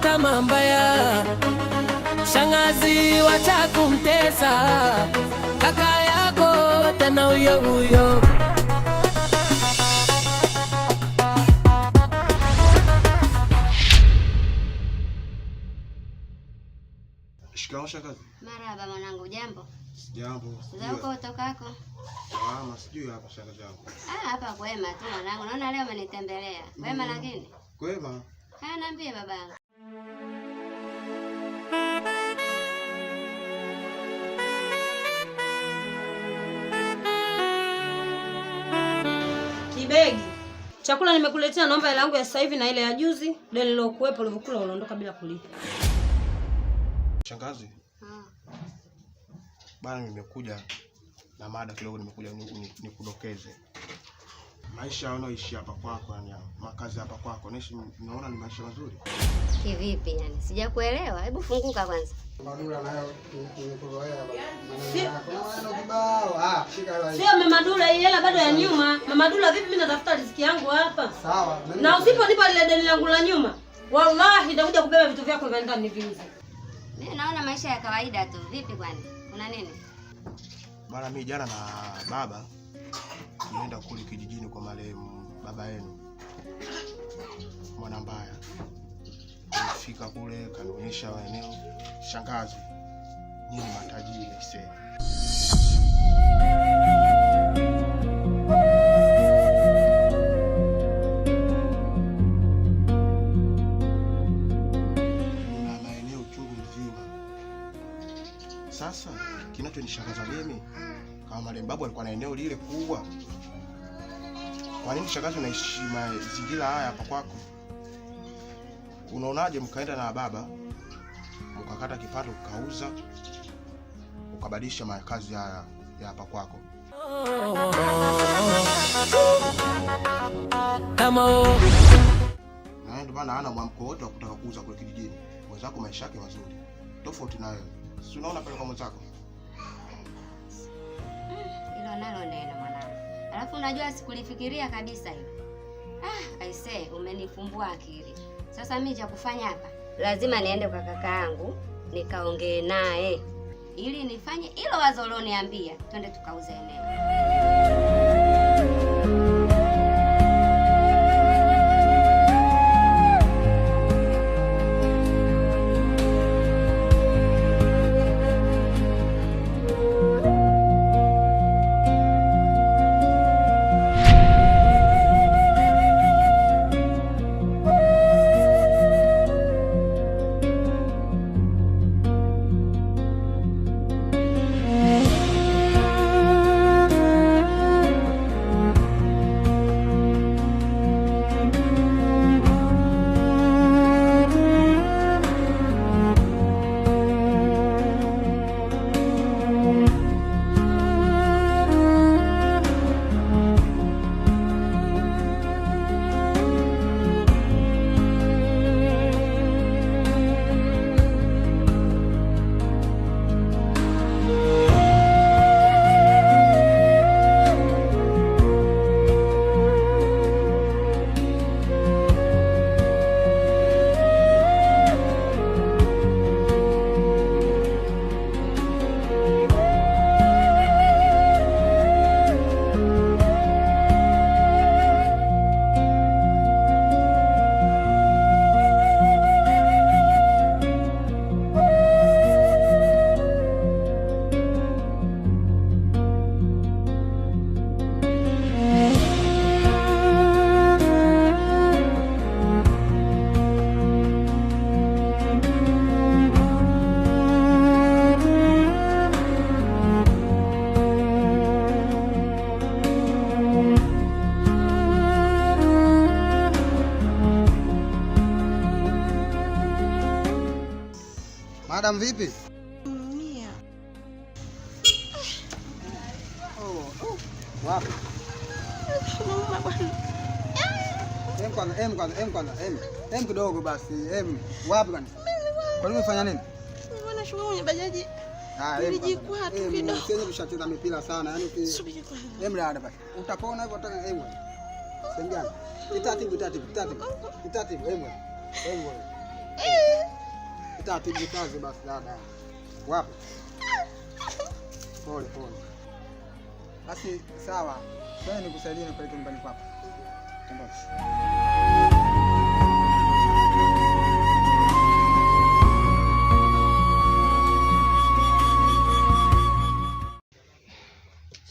Kama mbaya, shangazi wacha kumtesa kaka yako tena huyo. Shikamoo shangazi. Marahaba mwanangu, jambo? Jambo. Za huko utokako? Sijui hapa shangazi yangu. Hapa kwema tu mwanangu. Naona leo umenitembelea. Kwema lakini? Kwema. Niambie babangu. Kibegi. Chakula nimekuletea, naomba hela yangu ya sasa hivi na ile ya juzi. Deni lilokuwepo ulivokula unaondoka bila kulipa. Shangazi. Bana nimekuja na mada kidogo, nimekuja nikudokeze. Maisha unaoishi hapa kwako, yani makazi hapa kwako, naona ni maisha mazuri. Kivipi yani? Sijakuelewa. Hebu funguka kwanza. Madula nayo nimekuzoea baba. Sio Mama Dula, hii hela bado ya nyuma. Mama Dula vipi, mimi natafuta riziki yangu hapa. Sawa. Na usiponipa ile deni langu la nyuma, wallahi nitakuja kubeba vitu vyako vya ndani viuze. Mimi naona maisha ya kawaida tu. Vipi kwani? Kuna nini? Bana mimi jana na baba nienda kule kijijini kwa marehemu baba yenu Mwanambaya. Nilifika kule kanionyesha eneo. Shangazi, nyinyi matajiri aisee. Na maeneo chungu mzima. Sasa kinachonishangaza mimi, kama marehemu babu alikuwa na eneo lile kubwa, kwa nini shangazi unaishi mazingira haya hapa kwako? Unaonaje mkaenda na baba mkakata kipato ukauza ukabadilisha makazi haya ya hapa kwako? Na ndio maana hana mwamko wote wa kutaka kuuza kwa kijijini. Mwenzako maisha yake mazuri. Tofauti na wewe. Si unaona pale kwa mwenzako? Hilo nalo neno mwanangu. Alafu unajua sikulifikiria kabisa hilo. Aisee, umenifumbua akili. Sasa mimi cha kufanya hapa, lazima niende kwa kaka yangu nikaongee naye ili nifanye hilo wazo loniambia, twende tukauze eneo. Madam vipi? Mia. Wapi? Mama bwana. Em kidogo basi. Wapi kwani? Kwa nini umefanya nini? Mbona shughuli kwenye bajaji? Nilijikwaa tu kidogo. Sasa tushacheza mipira sana. Yaani Subiri kwanza. Dada basi. Utapona hivyo hata Tengana. Itatibu. Hebu. Itatibu kazi basi dada. Wapi? Pole. Basi sawa. Wewe nikusaidie nipeleke nyumbani kwako.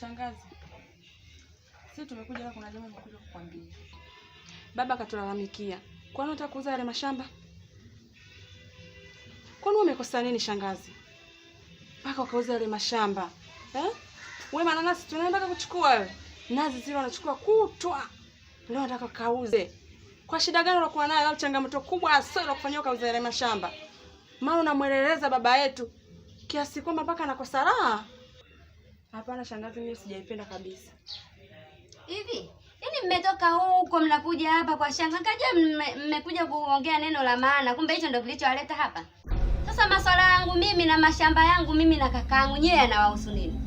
Shangazi, sisi tumekuja hapa, kuna jambo nimekuja kukwambia. Baba akatulalamikia. Kwani unataka kuuza yale mashamba? Kwani umekosa nini shangazi? Mpaka ukauza yale mashamba. Wewe mananasi tunaenda kuchukua wewe. Nazi zile wanachukua kutwa. Leo nataka kauze. Kwa shida gani unakuwa nayo au changamoto kubwa sana kufanyia kauza yale mashamba? Maana unamweleleza baba yetu kiasi kwamba mpaka anakosa raha. Hapana shangazi, mimi sijaipenda kabisa. Hivi, yaani mmetoka huko mnakuja hapa kwa shanga. Kaja mmekuja kuongea neno la maana. Kumbe hicho ndio kilichowaleta hapa. Sasa masuala yangu mimi na mashamba yangu mimi na kakaangu nyewe yanawahusu nini?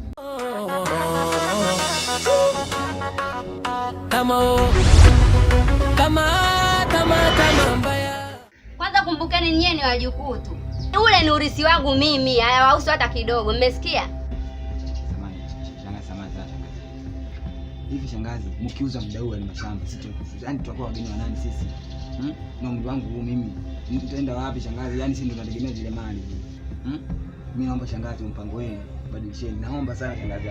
Kama mbaya. Kwanza kumbukeni nyewe ni wajukuu tu. Ule ni urithi wangu mimi, hayawahusu hata kidogo. Mmesikia? Hivi shangazi, mkiuza muda huu wa mashamba sisi yaani tutakuwa wageni wa nani sisi? Na umri wangu huu mimi nitaenda wapi shangazi? Yaani sisi ndio tunategemea zile mali. Mimi naomba shangazi, mpango wenu badilisheni. Naomba sana shangazi.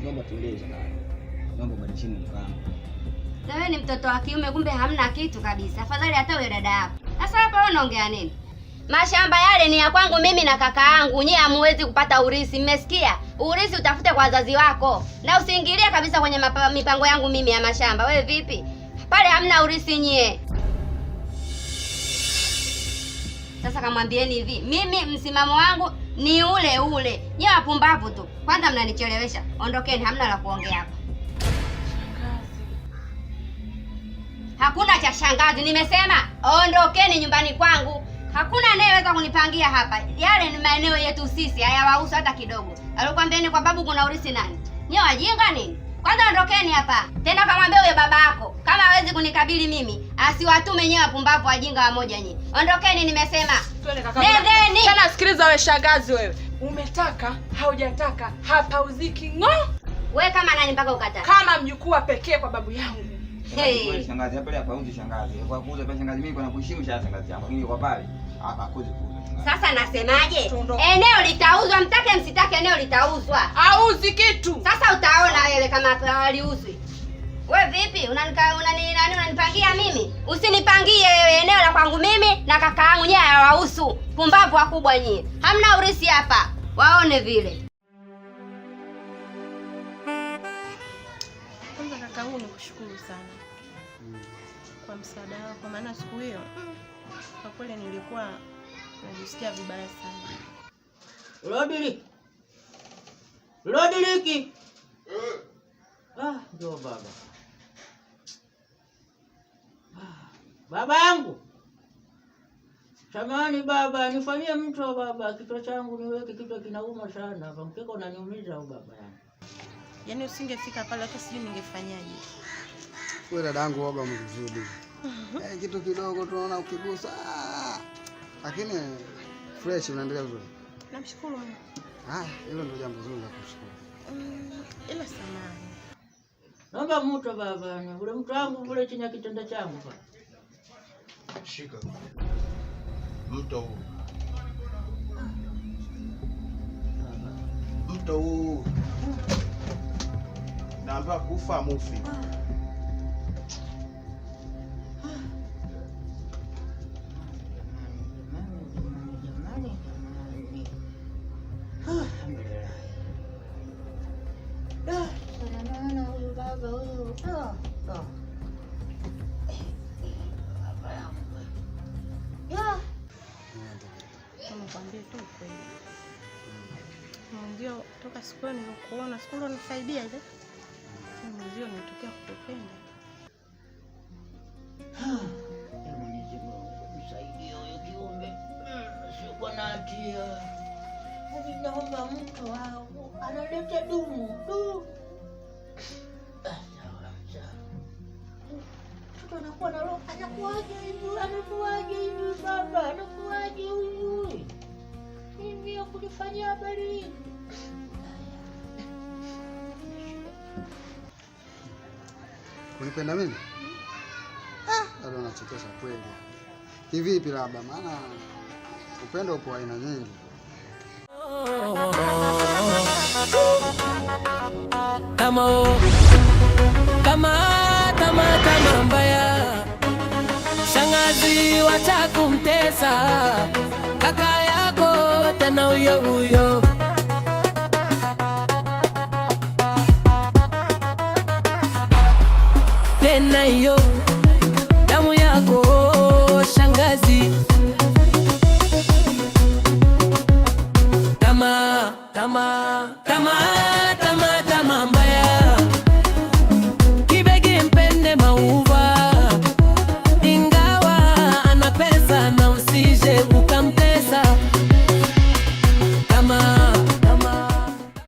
Naomba tuelewe shangazi. Naomba badilisheni mpango. Na wewe ni mtoto wa kiume, kumbe hamna kitu kabisa. Afadhali hata wewe dada yako. Sasa hapa wewe unaongea nini? Mashamba yale ni ya kwangu mimi na kaka yangu. Nyie hamuwezi kupata urithi, mmesikia? Urithi utafute kwa wazazi wako. Na usiingilie kabisa kwenye mipango yangu mimi ya mashamba. Wewe vipi? Pale hamna urithi nyie. Sasa kamwambieni hivi, mimi msimamo wangu ni ule. Nyie wapumbavu tu. Kwanza mnanichelewesha. Ondokeni, hamna la kuongea hapa. Hakuna cha shangazi, nimesema ondokeni nyumbani kwangu. Hakuna anayeweza kunipangia hapa. Yale ni maeneo yetu sisi, hayawahusu hata kidogo. Alikwambieni kwa babu kuna urithi nani? Nyewe wajinga nini? Kwanza ondokeni hapa. Tena kamwambia huyo baba yako, kama hawezi kunikabili mimi, asiwatume nyewe wapumbavu wajinga wamoja nyinyi. Ondokeni nimesema. Twende kaka. Nendeni. Tena sikiliza wewe shangazi wewe. Umetaka, haujataka, hapa uziki Wewe kama nani mpaka ukata? Kama mjukuu pekee kwa babu yangu. Hey. Shangazi hapa uzi shangazi. Kwa kuuza pesa shangazi mimi kuna kuheshimu shangazi yangu. Mimi kwa pale hapa kuuza shangazi. Sasa nasemaje? Eneo litauzwa, mtake msitake eneo litauzwa. Auzi kitu. Sasa utaona wewe kama aliuzwi. Wewe vipi? Unanipangia mimi? Usinipangie wewe, eneo la kwangu mimi na kaka yangu nyewe hawahusu. Pumbavu wakubwa nyie. Hamna urithi hapa. Waone vile. Kwanza kakaangu nikushukuru sana kwa msaada wako, maana siku hiyo kwa kweli nilikuwa najisikia vibaya sana. Rodiliki. Ndio baba. Baba yangu. Samahani baba, nifanyie mto baba, kichwa changu niweke, kichwa kinauma sana. Hapa mkeka unaniumiza au baba yangu. Yaani usingefika pale hata sijui ningefanyaje. Wewe dadangu waga mzuri. Kitu kidogo tunaona ukigusa. Lakini fresh unaendelea vizuri. Namshukuru Mungu. Hilo ndio jambo zuri la kushukuru. Ila samahani. Naomba mto baba, ule mto wangu ule chini ya kitanda changu baba. Shika. Mto huu. Mto huu. Naomba kufa mufi. Nikwambie tu kweli. Ndio toka siku ile nilikuona, siku ile unisaidia ile. Ndio nitokea kukupenda. Mwenyezi Mungu msaidie huyo kiumbe. Sio na hatia. Hadi naomba mtu wangu analeta dumu. anakuwa na roho, anakuaje hivi, anakuaje hivi baba, anakuaje huyu hivi ya kunifanyia habari hii? Kunipenda mimi? Bado unachekesha kweli. Kivipi labda? Maana upendo upo aina nyingi. Kama mbaya, shangazi wacha kumtesa kaka yako tena huyo. Tena hiyo damu yako shangazi, kama